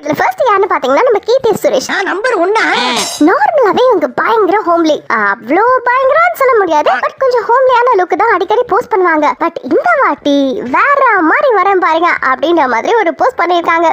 இதுல ஃபர்ஸ்ட் யாருன்னு பாத்தீங்கன்னா நம்ம கீர்த்தி சுரேஷ். நம்பர் 1. நார்மலாவே இவங்க பயங்கர ஹோம்லி, அவ்வளோ பயங்கரம்னு சொல்ல முடியாது, பட் கொஞ்சம் ஹோம்லியான லுக் தான் அடிக்கடி போஸ்ட் பண்ணுவாங்க. பட் இந்த வாட்டி வேற மாதிரி வரேன் பாருங்க அப்படின்ற மாதிரி ஒரு போஸ்ட் பண்ணியிருக்காங்க.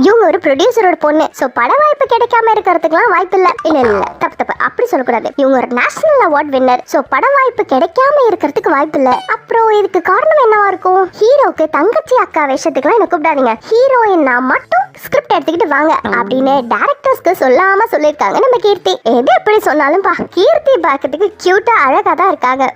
இவங்க ஒரு ப்ரொடியூசரோட பொண்ணு. சோ பட வாய்ப்பு கிடைக்காம இருக்கிறதுக்குலாம் வாய்ப்பு இல்ல. இல்ல தப்பு அப்படி சொல்லக்கூடாது. இவங்க ஒரு நேஷனல் அவார்ட் வின்னர். சோ பட வாய்ப்பு கிடைக்காம இருக்கிறதுக்கு வாய்ப்பு இல்ல. அப்புறம் இதுக்கு காரணம் என்னவா இருக்கும்? ஹீரோக்கு தங்கச்சி அக்கா வேஷத்துக்குலாம் என்ன கூப்பிடாதீங்க, ஹீரோயின்னா மட்டும் ஸ்கிரிப்ட் எடுத்துக்கிட்டு வாங்க அப்படின்னு டைரக்டர்ஸ்க்கு சொல்லாம சொல்லிருக்காங்க நம்ம கீர்த்தி. எது எப்படி சொன்னாலும் பா, கீர்த்தி பார்க்கிறதுக்கு கியூட்டா அழகா தான் இருக்காங்க.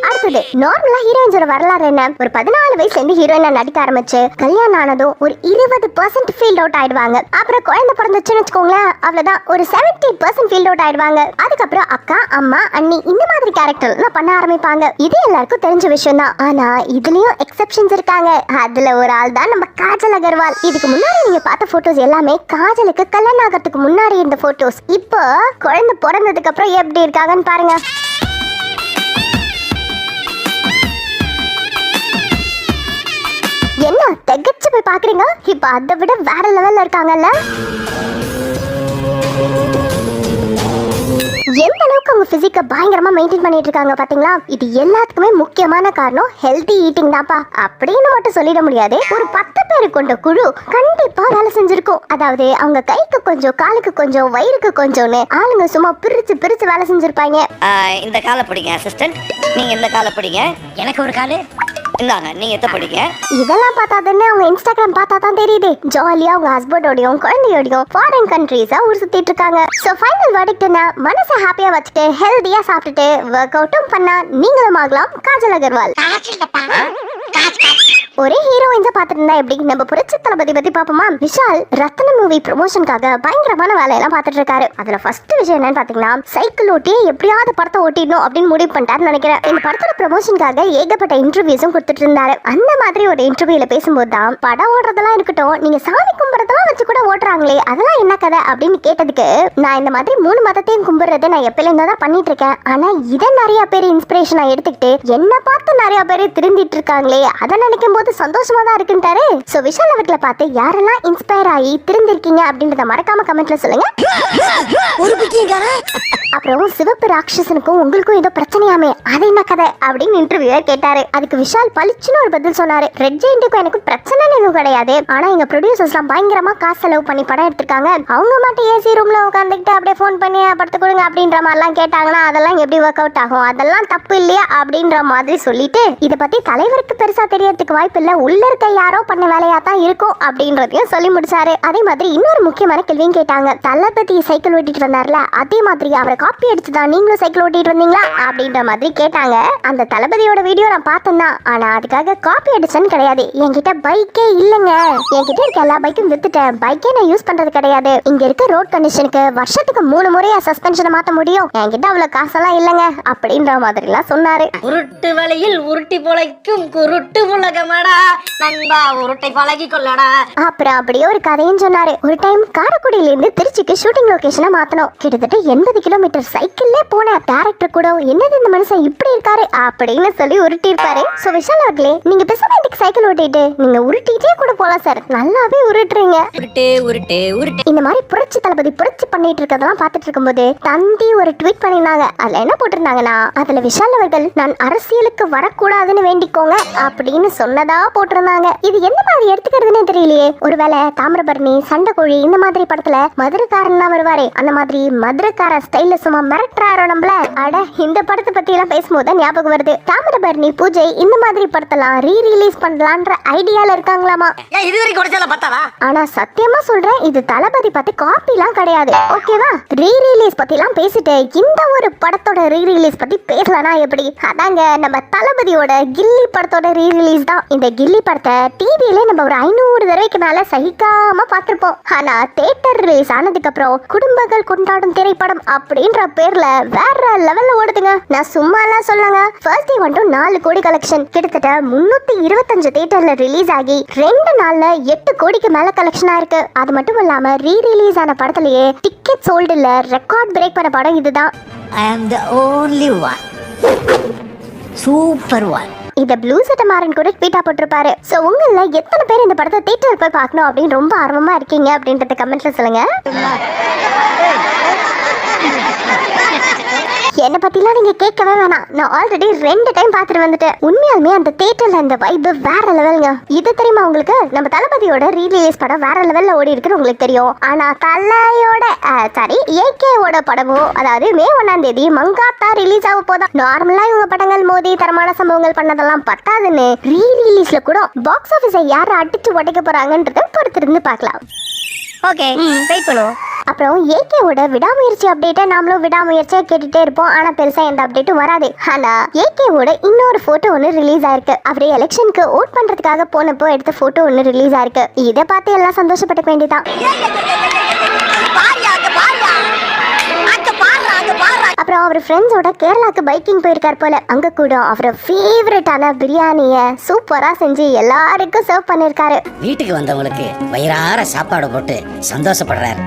அடுத்தது நார்மலா ஹீரோயின்ஸோட வரலாறு என்ன? ஒரு 14 வயசுல இருந்து ஹீரோயினா நடிக்க ஆரம்பிச்சு கல்யாணம் ஆனதும் ஒரு 20% ஃபீல்ட் அவுட் ஆயிடுவாங்க. அப்புறம் குழந்தை பிறந்துச்சுன்னு வச்சுக்கோங்களேன், அவ்வளவுதான் ஒரு 70% ஃபீல்ட் அவுட் ஆயிடுவாங்க. அதுக்கப்புறம் அக்கா, அம்மா, அண்ணி இந்த மாதிரி கேரக்டர் எல்லாம் பண்ண ஆரம்பிப்பாங்க. இது எல்லாருக்கும் தெரிஞ்ச விஷயம் தான். ஆனா இதுலயும் எக்ஸெப்ஷன்ஸ் இருக்காங்க. அதுல ஒரு ஆள் தான் நம்ம காஜல் அகர்வால். இதுக்கு முன்னாடி நீங்க பார்த்த போட்டோஸ் எல்லாமே காஜலுக்கு கல்யாணம் ஆகிறதுக்கு முன்னாடி இருந்த போட்டோஸ். இப்போ குழந்தை பிறந்ததுக்கு அப்புறம் எப்படி இருக்காங்கன்னு பாருங்க. என்ன தெகச்சு போய் பாக்குறீங்க? இப்ப அதை விட வேற லெவல்ல இருக்காங்கல்ல. எந்த அளவுக்கு அவங்க பிசிக்க பயங்கரமா மெயின்டைன் பண்ணிட்டு இருக்காங்க பாத்தீங்களா? இது எல்லாத்துக்குமே முக்கியமான காரணம் ஹெல்தி ஈட்டிங் தான்ப்பா அப்படின்னு மட்டும் சொல்லிட முடியாது. ஒரு 10 பேரு கொண்ட குழு கண்டிப்பா வேலை செஞ்சிருக்கும். அதாவது அவங்க கைக்கு கொஞ்சம், காலுக்கு கொஞ்சம், வயிறுக்கு கொஞ்சம்னு ஆளுங்க சும்மா பிரிச்சு பிரிச்சு வேலை செஞ்சிருப்பாங்க. இந்த காலை பிடிங்க அசிஸ்டன்ட், நீங்க இந்த காலை பிடிங்க, எனக்கு ஒரு காலு இந்தாங்க, நீங்க எத்த படிங்க. இதெல்லாம் பார்த்தாதானே அவங்க இன்ஸ்டாகிராம் பார்த்தா தான் தெரியுது. ஜாலியா அவங்க ஹஸ்பண்டோடையும் குழந்தையோடையும் ஃபாரின் கண்ட்ரீஸா ஊர் சுத்திட்டு இருக்காங்க. சோ ஃபைனல் வெர்டிக்ட் என்ன? மனசை ஹாப்பியா வச்சுட்டு ஹெல்தியா சாப்பிட்டுட்டு ஒர்க் அவுட்டும் பண்ணா நீங்களும் ஆகலாம் காஜல் அகர்வால். ஒரே ஹீரோயின்ஸா பார்த்துட்டு இருந்தா எப்படி? நம்ம புரட்சி தளபதி பத்தி பாப்போமா? விஷால் ரத்ன மூவி ப்ரமோஷனுக்காக பயங்கரமான வேலையெல்லாம் பார்த்துட்டு இருக்காரு. அதுல ஃபர்ஸ்ட் விஷயம் என்னன்னு பாத்தீங்கன்னா, சைக்கிள் ஓட்டி எப்படியாவது படத்தை ஓட்டிடணும் அப்படின்னு முடிவு பண்ணிட்டாருன்னு நினைக்கிறேன். இந்த படத்தோட ப்ரமோஷனுக்காக ஏகப்பட்ட இன்டர்வியூஸும் கொடுத்துட்டு இருந்தாரு. அந்த மாதிரி ஒரு இன்டர்வியூல பேசும்போது தான் படம் ஓடுறதெல்லாம் இருக்கட்டும், நீங்க சாமி கும்பிடுறதெல்லாம் வச்சு கூட ஓட்டுறாங்களே அதெல்லாம் என்ன கதை அப்படின்னு கேட்டதுக்கு, நான் இந்த மாதிரி 3 மதத்தையும் கும்பிடுறதை நான் எப்பல இருந்தா தான் பண்ணிட்டு இருக்கேன். ஆனா இதை நிறைய பேர் இன்ஸ்பிரேஷனா எடுத்துக்கிட்டு என்ன பார்த்து நிறைய பேர் திருந்திட்டு இருக்காங்களே அதை நினைக்கும் போது சந்தோஷமா தான் இருக்குன்றாரு. சோ விஷால் அவர்களை பார்த்து யாரெல்லாம் இன்ஸ்பயர் ஆகி திருந்திருக்கீங்க அப்படின்றத மறக்காம கமெண்ட்ல சொல்லுங்க. அப்புறம் சிவப்பு ராட்சசனுக்கும் உங்களுக்கும் ஏதோ பிரச்சனையாமே, அது என்ன கதை அப்படின்னு இன்டர்வியூவர் கேட்டாரு. அதுக்கு விஷால் பளிச்சுன்னு ஒரு பதில் சொன்னாரு. ரெட் ஜெயண்ட்டுக்கும் எனக்கு பிரச்சனைன்னு எதுவும் கிடையாது. ஆனா எங்க ப்ரொடியூசர்ஸ்லாம் பயங்கரமா காசு செலவு பண்ணி படம் எடுத்திருக்காங்க. அவங்க மட்டும் ஏசி ரூம்ல உட்காந்துக்கிட்டு அப்படியே ஃபோன் பண்ணி படுத்து கொடுங்க அப்படின்ற மாதிரிலாம் கேட்டாங்கன்னா அதெல்லாம் எப்படி ஒர்க் அவுட் ஆகும்? அதெல்லாம் தப்பு இல்லையா அப்படின்ற மாதிரி சொல்லிட்டு இதை பத்தி தலைவருக்கு பெருசா தெரியறதுக்கு வாய்ப்பு இல்ல, உள்ள இருக்க யாரோ பண்ண வேலையா தான் இருக்கும் அப்படின்றதையும் சொல்லி முடிச்சாரு. அதே மாதிரி இன்னொரு முக்கியமான கேள்வியும் கேட்டாங்க. தளபதி சைக்கிள் ஓட்டிட்டு வந்தார்ல, அதே மாதிரி அவரை காப்பி அடிச்சுதான் நீங்களும் சைக்கிள் ஓட்டிட்டு வந்தீங்களா அப்படின்ற மாதிரி கேட்டாங்க. அந்த தளபதியோட வீடியோ நான் பார்த்தேன்னா, ஆனா அதுக்காக காப்பி அடிச்சேன்னு கிடையாது. என்கிட்ட பைக்கே இல்லைங்க, என்கிட்ட இருக்க எல்லா பைக்கும் வித்துட்டேன், பைக்கே நான் யூஸ் பண்றது கிடையாது. இங்க இருக்க ரோட் கண்டிஷனுக்கு வருஷத்துக்கு 3 முறையா சஸ்பென்ஷனை மாத்த முடியும், என்கிட்ட அவ்வளவு காசெல்லாம் இல்லைங்க அப்படின்ற மாதிரி எல்லாம் சொன்னாரு. உருட்டு வலையில் உருட்டி பொழைக்கும் குருட்டு உலகமடா நண்பா, உருட்டை பழகி கொள்ளடா. அப்புறம் அப்படியே ஒரு கதையும் சொன்னாரு. ஒரு டைம் காரைக்குடியில இருந்து திருச்சிக்கு ஷூட்டிங் லொகேஷனை மாத்தணும். கிட்டத்தட்ட 80 கிலோமீட்டர் சைக்கிள்ல போன டைரக்டர் கூட என்னது இந்த மனுஷன் இப்படி இருக்காரு அப்படின்னு சொல்லி உருட்டி இருப்பாரு. சோ விஷால் அவர்களே, நீங்க பேசாம இதுக்கு சைக்கிள் ஓட்டிட்டு நீங்க உருட்டிட்டே கூட போலாம் சார், நல்லாவே உருட்டுறீங்க. உருட்டு உருட்டு உருட்டு. இந்த மாதிரி புரட்சி தளபதி புரட்சி பண்ணிட்டு இருக்கதெல்லாம் பார்த்துட்டு இருக்கும்போது தந்தி ஒரு ட்வீட் பண்ணிருந்தாங்க. அதுல என்ன போட்டிருந்தாங்கன்னா, அதுல விஷால் அவர்கள் நான் அரசியலுக்கு வரக்கூடாதுன்னு வேண்டிக்கோங்க அப்படின்னு சொன்னதா போட்டிருந்தாங்க. இது எந்த மாதிரி எடுத்துக்கிறதுன்னு தெரியலையே. ஒருவேளை தாமிரபரணி, சண்டைக்கோழி இந்த மாதிரி படத்துல மதுரைக்காரன் தான் வருவாரே, அந்த மாதிரி மதுரைக்கார ஸ்டைல்ல சும்மா மிரட்டுறாரோ நம்மள. அட, இந்த படத்தை பத்தி எல்லாம் பேசும்போது ஞாபகம் வருது. தாமிரபரணி, பூஜை இந்த மாதிரி படத்தெல்லாம் ரீ ரிலீஸ் பண்ணலான்ற ஐடியால இருக்காங்களாமா. ஆனா சத்தியமா சொல்றேன், இது தளபதி பத்தி காப்பி எல்லாம் கிடையாது, ஓகேவா? ரீ ரிலீஸ் பத்தி எல்லாம் பேசிட்டு இந்த ஒரு படத்தோட ரீ ரிலீஸ் பத்தி பேசலனா எப்படி? அதாங்க நம்ம தளபதியோட கில்லி படத்தோட ரீ ரிலீஸ் தான். இந்த கில்லி படத்தை டிவியில நம்ம ஒரு 500 தடவைக்கு மேல சகிக்காம பார்த்திருப்போம். ஆனா தியேட்டர் ரிலீஸ் ஆனதுக்கு அப்புறம் குடும்பங்கள் கொண்டாடும் திரைப்படம் அப்படின்ற பேர்ல வேற லெவல்ல ஓடுதுங்க. நான் சும்மா எல்லாம் சொல்லுங்க. ஃபர்ஸ்ட் டே மட்டும் 4 கோடி கலெக்ஷன், கிட்டத்தட்ட 325 தியேட்டர்ல ரிலீஸ் ஆகி 2 நாள்ல 8 கோடிக்கு மேல கலெக்ஷனா இருக்கு. அது மட்டும் இல்லாம ரீ ரிலீஸ் ஆன படத்திலேயே டிக்கெட் சோல்டுல ரெக்கார்ட் பிரேக் பண்ண படம் இதுதான். I am the only one. Super one. இத ப்ளூ சட்டை மாறன் கூட ட்வீட்டா போட்டிருப்பாரு. சோ உங்கள எத்தனை பேர் இந்த படத்தை தியேட்டர்ல போய் பார்க்கணும் அப்படின்னு ரொம்ப ஆர்வமா இருக்கீங்க அப்படின்றத கமெண்ட்ல சொல்லுங்க. என்ன பத்திலாம் நீங்க கேட்கவே வேணாம். நான் ஆல்ரெடி 2 டைம் பார்த்துட்டு வந்துட்டேன். உண்மையாலுமே அந்த தியேட்டர்ல அந்த வைப் வேற லெவலுங்க. இது தெரியுமா உங்களுக்கு? நம்ம தளபதியோட ரீலீஸ் படம் வேற லெவல்ல ஓடி இருக்குன்னு உங்களுக்கு தெரியும். ஆனா தலையோட ஏகேவோட படமும் அதாவது மே 1ஆம் தேதி மங்காத்தா ரிலீஸ் ஆக போதா. நார்மலா இவங்க படங்கள் மோதி தரமான சம்பவங்கள் பண்ணதெல்லாம் பத்தாதுன்னு ரீலீஸ்ல கூட பாக்ஸ் ஆபீஸை யாரை அடிச்சு உடைக்க போறாங்கன்றத பொறுத்திருந்து பார்க்கலாம். ஓகே, வெயிட் பண்ணுவோம். அப்புறம் ஏகேவோட விடாமுயற்சி அப்டேட்டை நாமளும் விடாமுயற்சியா கேட்டுட்டே இருப்போம். ஆனா பெருசா எந்த அப்டேட்டும் வராது. ஆனா ஏகேவோட இன்னொரு போட்டோ ஒன்று ரிலீஸ் ஆயிருக்கு. அவரு எலெக்ஷனுக்கு ஓட் பண்றதுக்காக போனப்போ எடுத்த போட்டோ ஒன்று ரிலீஸ் ஆயிருக்கு. இதை பார்த்து எல்லாம் சந்தோஷப்பட்டுக்க வேண்டியதான். அப்புறம் அவர் ஃப்ரெண்ட்ஸோட கேரளாக்கு பைக்கிங் போயிருக்கார் போல. அங்க கூட அவரோட ஃபேவரட்டான பிரியாணிய சூப்பரா செஞ்சு எல்லாருக்கும் சர்வ் பண்ணிருக்காரு. வீட்டுக்கு வந்தவங்களுக்கு வயிறார சாப்பாடு போட்டு சந்தோஷப்படுறாரு.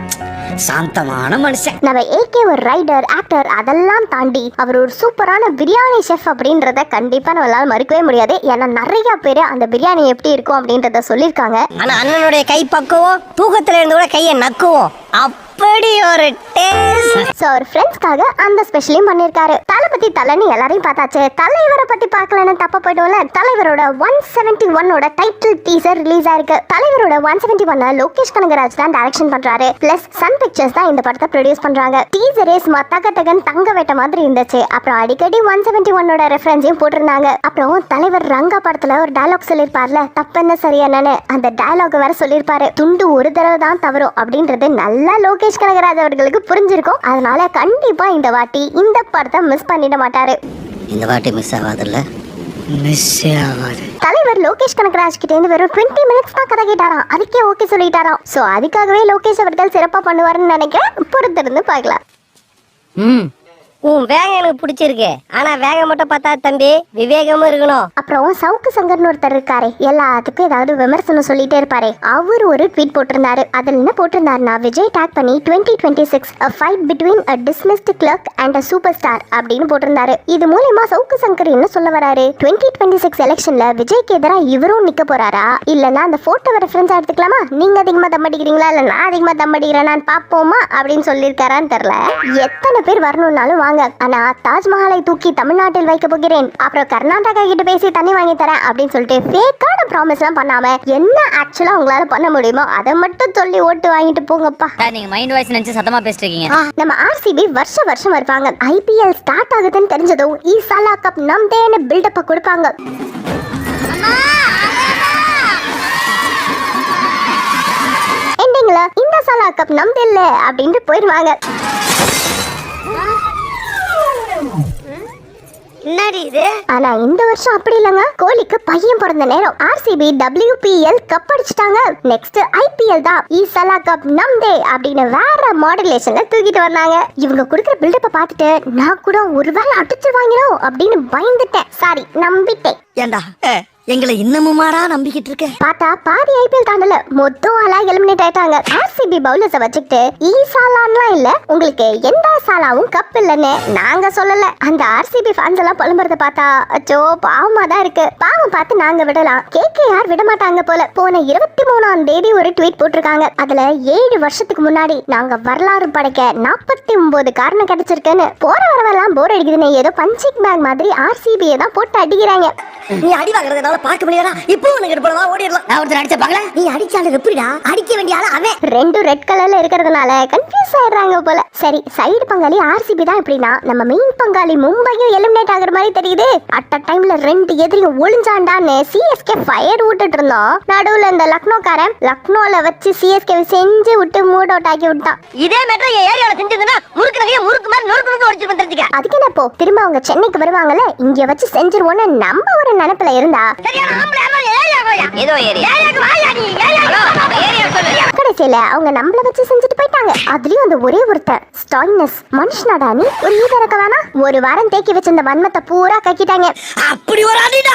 சாந்தமான மனுஷன். நம்ம ஏகே ஒரு ரைடர், ஆக்டர் அதெல்லாம் தாண்டி அவர் ஒரு சூப்பரான பிரியாணி ஷெஃப் அப்படின்றத கண்டிப்பா நம்மளால மறுக்கவே முடியாது. ஏன்னா நிறைய பேர் அந்த பிரியாணி எப்படி இருக்கும் அப்படின்றத சொல்லியிருக்காங்க. ஆனா அண்ணனுடைய கை பக்குவோம் தூக்கத்துல இருந்து கூட கையை நக்குவோம். அப்படி ஒரு டேஸ்ட். சோ அவர் ஃப்ரெண்ட்ஸ்க்காக அந்த ஸ்பெஷலையும் பண்ணிருக்காரு. தளபதி தலைன்னு எல்லாரையும் பார்த்தாச்சு. தலைவரை பத்தி பார்க்கலன்னு தப்பா போயிடும்ல. தலைவரோட 171ஓட டைட்டில் டீசர் ரிலீஸ் ஆயிருக்கு. தலைவரோட 171 லோகேஷ் கனகராஜ் தான் டைரக்ஷன் பண்றாரு. பிளஸ் சன் பிக்சர்ஸ் தான் இந்த படத்தை ப்ரொடியூஸ் பண்றாங்க. டீசரே தகன் தங்க வேட்ட மாதிரி இருந்துச்சு. அப்புறம் அடிக்கடி 171ஓட ரெஃபரன்ஸையும் போட்டிருந்தாங்க. அப்புறம் தலைவர் ரங்கா படத்துல ஒரு டயலாக் சொல்லிருப்பார்ல, தப்பென்ன சரியானு. அந்த டயலாக் வேற சொல்லிருப்பாரு. துண்டு ஒரு தடவை தான் தவறும் அப்படின்றது நல்லா லோகேஷ் கனகராஜ் அவர்களுக்கு புரிஞ்சிருக்கும். அதனால கண்டிப்பா இந்த வாட்டி இந்த படத்தை மிஸ் பண்ணிட மாட்டாரு. இந்த வாட்டி மிஸ் ஆகாதுல்ல? மிஸ் ஆகாது. தலைவர் லோகேஷ் கனகராஜ் கிட்ட இருந்து வெறும் 20 மினிட்ஸ் தான் கதை கேட்டாராம். அதுக்கே ஓகே சொல்லிட்டாராம். சோ அதுக்காகவே லோகேஷ் அவர்கள் சிறப்பா பண்ணுவாருன்னு நினைக்கிறேன். பொறுத்திருந்து பார்க்கலாம். உன் வேகம் எனக்கு பிடிச்சிருக்கு. ஆனா வேகம் மட்டும் பார்த்தா தம்பி, விவேகமும் இருக்கணும். அப்புறம் சவுக்கு சங்கர்னு ஒருத்தர் இருக்காரு. எல்லாத்துக்கும் ஏதாவது விமர்சனம் சொல்லிட்டே இருப்பாரு. அவர் ஒரு ட்வீட் போட்டிருந்தாரு. அதுல என்ன போட்டிருந்தாருன்னா, விஜய் டேக் பண்ணி 2026 a fight between a dismissed clerk and a superstar அப்படின்னு போட்டிருந்தாரு. இது மூலமா சவுக்கு சங்கர் என்ன சொல்ல வராரு? 2026 எலெக்ஷன்ல விஜய்க்கு எதிராக இவரும் நிக்க போறாரா, இல்லன்னா அந்த போட்டோவை ரெஃபரன்ஸ் எடுத்துக்கலாமா, நீங்க அதிகமா தம் அடிக்கிறீங்களா இல்ல நான் அதிகமா தம் அடிக்கிறேன் பாப்போமா அப்படின்னு சொல்லியிருக்காரான்னு தெரியல. எத்தனை பேர் வரணும்னாலும் வாங்க, ஆனா தாஜ்மஹாலை தூக்கி தமிழ்நாட்டில் வைக்க போகிறேன், அப்புறம் கர்நாடகா கிட்ட பேசி தண்ணி வாங்கி தரேன் அப்படின்னு சொல்லிட்டு ஃபேக்கான ப்ராமிஸ் எல்லாம் பண்ணாம என்ன ஆக்சுவலா உங்களால பண்ண முடியுமோ அதை மட்டும் சொல்லி ஓட்டு வாங்கிட்டு போங்கப்பா. நீங்க மைண்ட் வாய்ஸ் நினைச்சு சத்தமா பேசிட்டீங்க. நம்ம ஆர்சிபி வருஷம் வருவாங்க. ஐபிஎல் ஸ்டார்ட் ஆகுதுன்னு தெரிஞ்சதும் ஈசாலா கப் நம்தேன்னு பில்டப்ப கொடுப்பாங்க. எண்டிங்ல இந்த சாலா கப் நம்தே இல்ல அப்படின்னு போயிருவாங்க. என்னடி இது? ஆனா இந்த வருஷம் அப்படி இல்லங்க. கோலிக்கு பையன் பிறந்த நேரம் ஆர்சிபி WPL கப் அடிச்சிட்டாங்க. நெக்ஸ்ட் IPL தான் ஈசாலா கப் நம்தே அப்படின்னு வேற மாடுலேஷன்ல தூக்கிட்டு வந்தாங்க. இவங்க கொடுக்குற பில்டப்ப பார்த்துட்டு நான் கூட ஒருவேளை அடிச்சிருவாங்களோ அப்படின்னு பயந்துட்டேன். சாரி, நம்பிட்டேன். ஏண்டா எங்களை இன்னமுமாடா நம்பிக்கிட்டு இருக்க? பார்த்தா பாதி IPL தாண்டல, மொத்தம் ஆளா எலிமினேட் ஆயிட்டாங்க. ஆர்சிபி பவுலர்ஸை வச்சுக்கிட்டு ஈசாலான்லாம் இல்ல, உங்களுக்கு எந்த சாலாவும் கப் இல்லன்னு நாங்க சொல்லல. அந்த ஆர்சிபி ஃபேன்ஸ் எல்லாம் புலம்புறத பார்த்தா அச்சோ பாவமா தான் இருக்கு. பாவம் பார்த்து நாங்க விடலாம், KKR விட மாட்டாங்க போல. போன 23ஆம் தேதி ஒரு ட்வீட் போட்டிருக்காங்க. அதுல 7 வருஷத்துக்கு முன்னாடி நாங்க வரலாறு படைக்க 49 காரணம் கிடைச்சிருக்குன்னு. போற வரவெல்லாம் போர் அடிக்குதுன்னு ஏதோ பஞ்சிங் பேக் மாதிரி ஆர்சிபியை தான் போட்டு அடிக்கிறாங்க. நீ அடி வாங்குறதுனால பார்க்க முடியாதா? இப்போ உனக்கு போலவா ஓடிடலாம். நான் ஒருத்தர் அடிச்ச பாக்கல. நீ அடிச்சாலும் எப்படிடா அடிக்க வேண்டிய ஆள அவன். ரெண்டு ரெட் கலர்ல இருக்கிறதுனால கன்ஃபியூஸ் ஆயிடுறாங்க போல. சரி, சைடு பங்காளி ஆர்சிபி தான் இப்படின்னா நம்ம மெயின் பங்காளி மும்பையும் எலிமினேட் ஆகுற மாதிரி தெரியுது. அட் அ டைம்ல 2 எதிரியும் ஒளிஞ்சாண்டான்னு CSK ஃபயர் விட்டுட்டு இருந்தோம். நடுவுல இந்த லக்னோக்காரன் லக்னோல வச்சு CSK செஞ்சு விட்டு மூட் அவுட் ஆக்கி விட்டான். இதே மெட்ரோ ஏரியால செஞ்சதுன்னா முறுக்கு நகைய முறுக்கு மாதிரி நொறுக்கு ஒடிச்சு வந்துருச்சுங்க. அதுக்கு என்ன இப்போ திரும்ப அவங்க சென்னைக்கு வருவாங்கல்ல, இங்க வச்சு செஞ்சிருவோன்னு நம்ம ஒரு நினைப்புல இருந்தா கடைசியில அவங்க நம்மள வச்சு செஞ்சுட்டு போயிட்டாங்க. அதுலயும் அந்த ஒரே ஒருத்தர் ஸ்டாய்னஸ் மனுஷனாடா நீ ஒரு ஈத இருக்க வேணா. ஒரு வாரம் தேக்கி வச்சிருந்த வன்மத்தை பூரா கக்கிட்டாங்க. அப்படி ஒரு